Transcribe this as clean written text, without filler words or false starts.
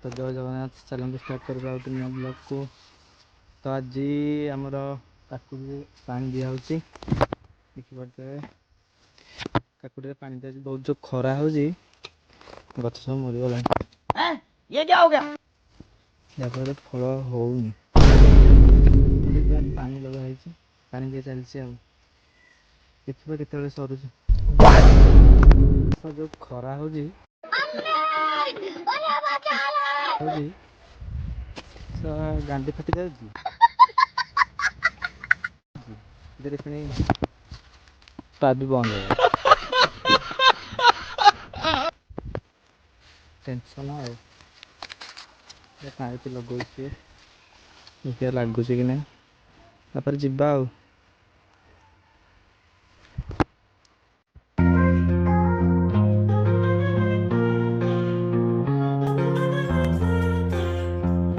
तो जय Jagannath challenge start करवा ब्लॉग को। तो आज आमर काकुड़ी पानी दिया देखिए काकुड़ी पानी दिया बहुत जो खरा हो गच सब मरीगला ये क्या हो गया जहाँफल फल होनी पानी लगा पानी दिए चलती के सरुच जो खरा हो गांडी फाटी जाऊँगी पा भी बंद हो टेंशन पाइप लगे देखिए लगुच कि ना जी।